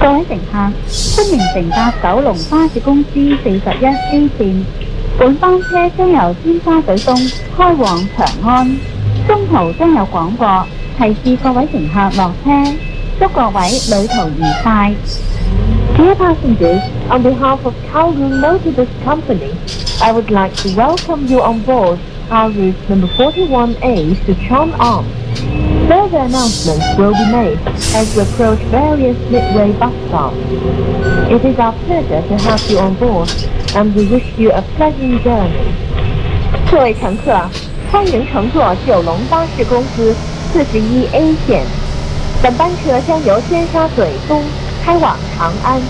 各位乘客，歡迎乘搭九龍巴士公司41A 線。本班車將由尖沙咀東開往長安，中途將有廣播提示各位乘客落車，祝各位旅途愉快。Dear passengers, on behalf of Kowloon Motorbus Company, I would like to welcome you on board our route number 41A to Chang'an. Further announcements will be made as we approach various midway bus stops. It is our pleasure to have you on board, and we wish you a pleasant journey. 各位乘客，欢迎乘坐九龙巴士公司41A 线。本班车将由尖沙咀东开往长安，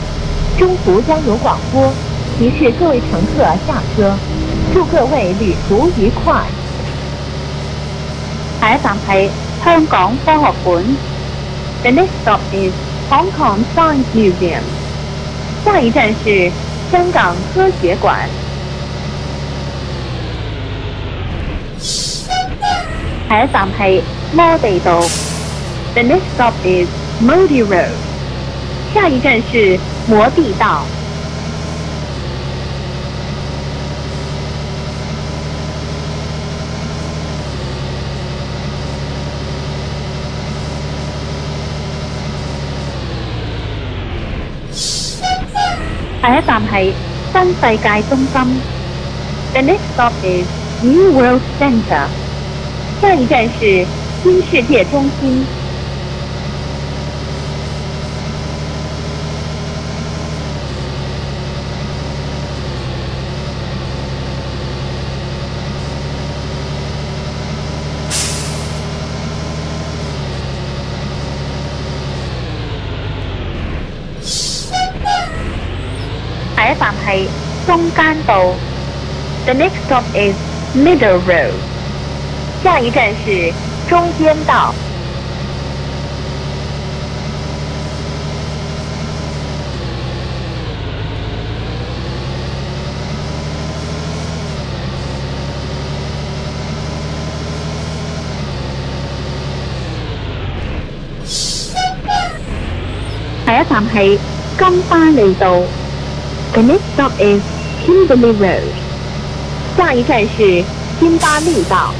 中途将有廣播提示各位乘客下車，祝各位旅途愉快。下一站係香港科學館。The next stop is Hong Kong Science Museum. 下一站是香港科學館。下一站係摩地道。The next stop is Modi Road. 下一站是摩地道。下一站係新世界中心。The next stop is New World Center. 下一站是新世界中心。下一站係中間道。The next stop is Middle Road. 下一站是中間道。下一站係金巴利道。The next stop is Kimberley Road. 下一站是金巴利道。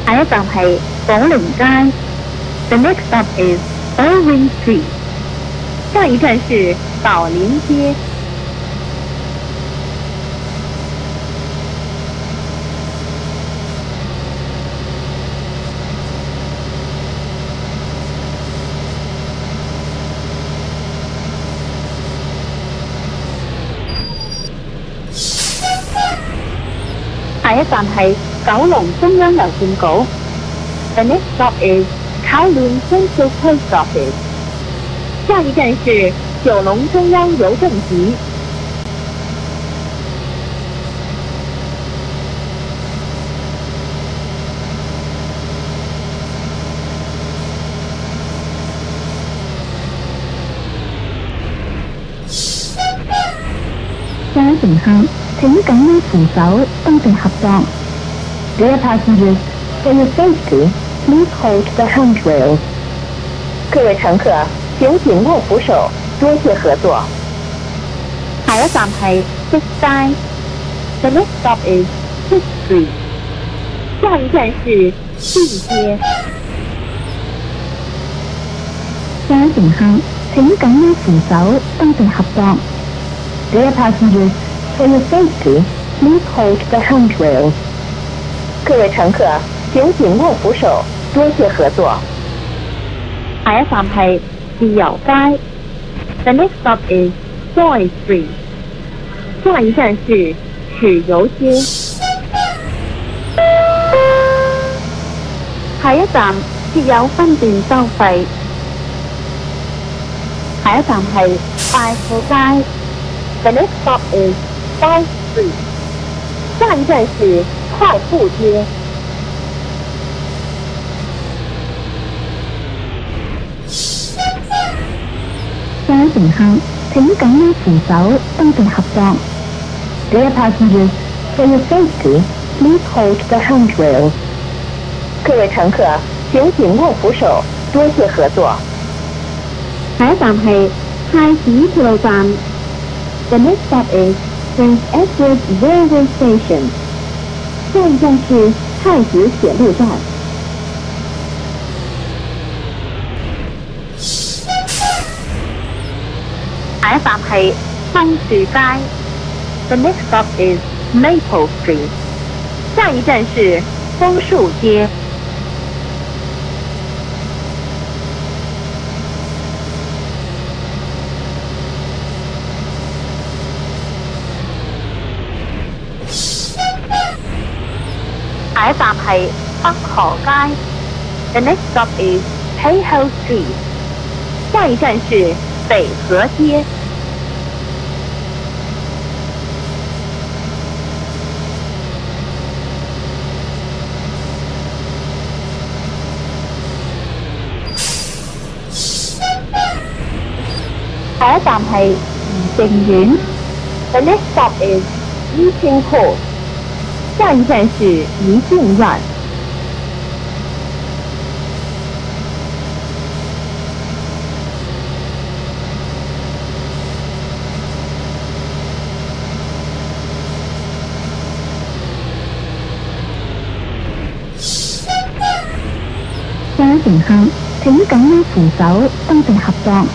下一站係寶靈街。The next stop is Irving Street. 下一站是寶林街。下一站係九龍中央郵政局。The next stop is Kowloon Central Post Office. 下一站是九龍中央郵政局。各位乘客，請緊握扶手，多謝合作。Dear passengers, for your safety, please hold the handrails. 各位乘客，請緊握扶手，多謝合作。下一站係碧街。The next stop is Pitt Street. 下一站是碧街。各位乘客，請緊握扶手，多謝合作。Dear passengers, for your safety, please hold the handrails. 各位乘客，請緊握扶手，多謝合作。下一站係自由街。The next stop is Joy Street. 下一站是豉油街。下一站設有分段收費。下一站係快富街。The next stop is Five Street. 下一站是快富街。位乘客，請緊握扶手，多謝合作。Dear passengers, for your safety, please hold the handrails. 各位乘客，請緊握扶手，多謝合作。下一站係太子鐵路站。The next stop is Prince Edward Railway Station. 下一站是太子鐵路站。下一站係楓樹街。The next stop is Maple Street. 下一站是楓樹街。下一站係北河街。The next stop is Payhoe Street. 下一站是北河街。下一站係怡靜苑。The next stop is Eating Court. 下一站是怡靜苑。各位乘客，請緊握扶手，多謝合作。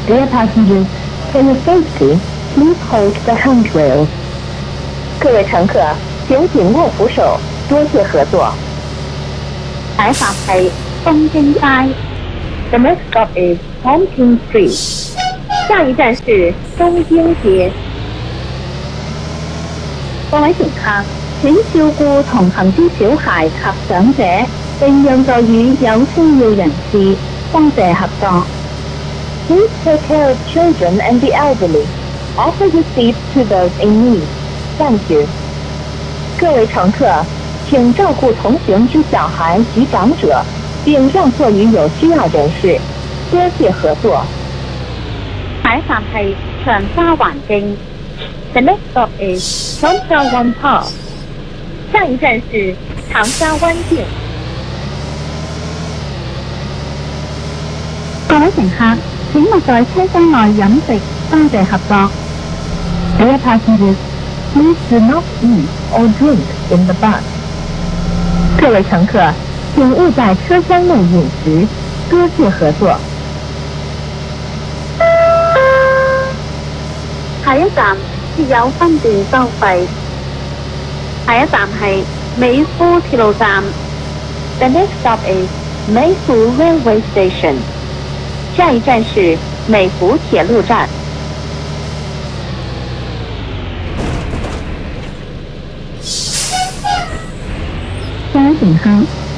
Dear passengers, for your safety, please hold the handrails. 各位乘客，請緊握扶手，多謝合作。下一站係東京街。The next stop is Tonkin Street. 下一站是東京街。各位乘客，請照顧同行之小孩及長者，並讓座與有需要人士，多謝合作。Please take care of children and the elderly. Offer your seats to those in need. Thank you. 各位乘客，請照顧同行之小孩及長者，並讓座於有需要人士，多謝合作。下一站係長沙灣徑。The next stop is Changsha One Park. 下一站是長沙灣徑。各位乘客，請勿在車廂內飲食，多謝合作。Dear passengers, please do not eat or drink in the bus. 各位乘客，請勿在車廂內飲食，多謝合作。下一站設有分段收費。下一站係美孚鐵路站。The next stop is 美孚 Railway Station. 下一站是美孚鐵路站。各位乘客，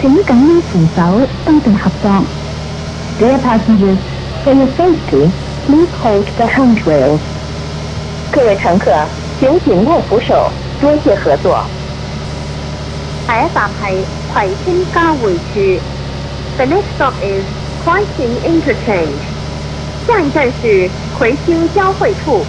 請緊握扶手，多謝合作。Dear passengers, for your safety, please hold the handrails. 各位乘客，請緊握扶手，多謝合作。下一站係葵青交匯處。The next stop is 葵青 Interchange. 下一站是葵青交匯處。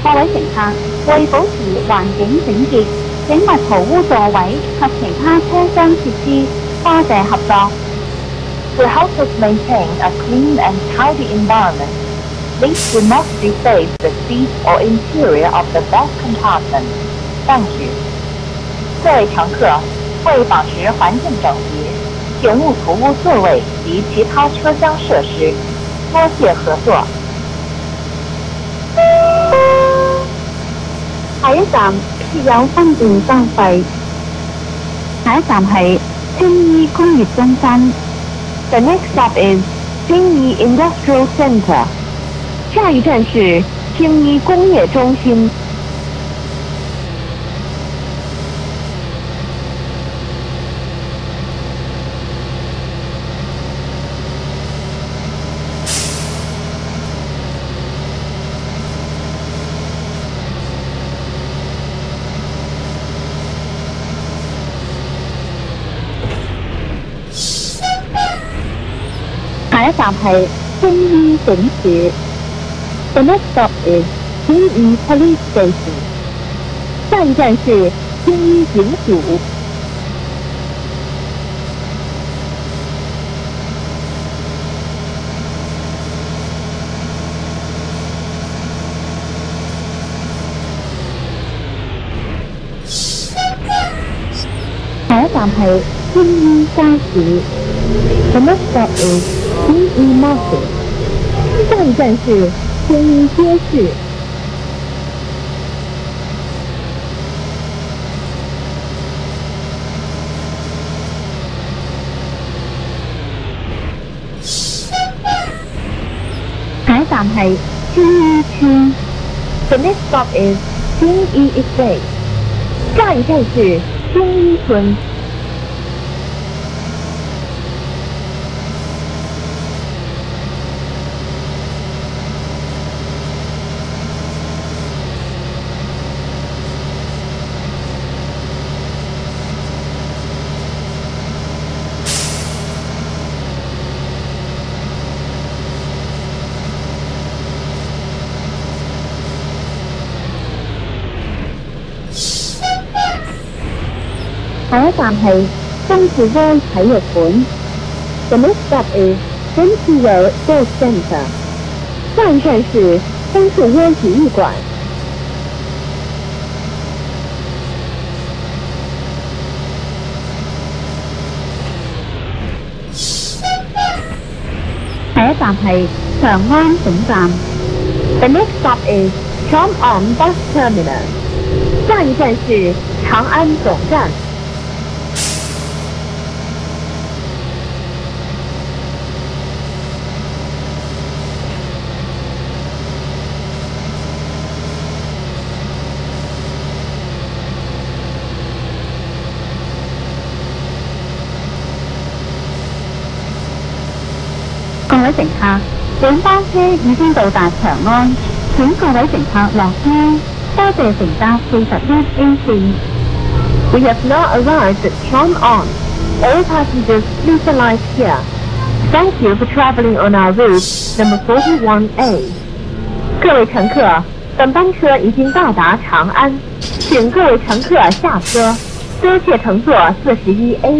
各位乘客，為保持環境整潔，請勿塗污座位及其他車廂設施，多謝合作。To help us maintain a clean and tidy environment, please do not deface the seat or interior of the bus compartment. Thank you. 各位乘客，为保持環境整潔，請勿塗污座位及其他車廂設施，多謝合作。下一站設有分段收費。下一站係青衣工業中心。The next stop is 青衣 Industrial Center. 下一站是青衣工業中心。站係青衣警署。The next stop is 青衣 Police Station。下一站是青衣警署。下一站係青衣街市。The next stop is 青衣 Market。下一站是青衣街市。下一站係青衣村。The next stop is 青衣 Estate。下一站是青衣村。下一站係深處灣體育館。The next stop is 深處灣 Sports Center。下一站是深處灣體育館。下一站係長安總站。The next stop is 長安 Bus Terminal。下一站是長安總站。各位乘客，本班車已經到達長安，請各位乘客落車。多謝乘搭41A 線。We have now arrived at Chang'an. All passengers please alight here. Thank you for traveling on our route number 41A. 各位乘客，本班車已經到達長安，請各位乘客下車。多謝乘坐41A。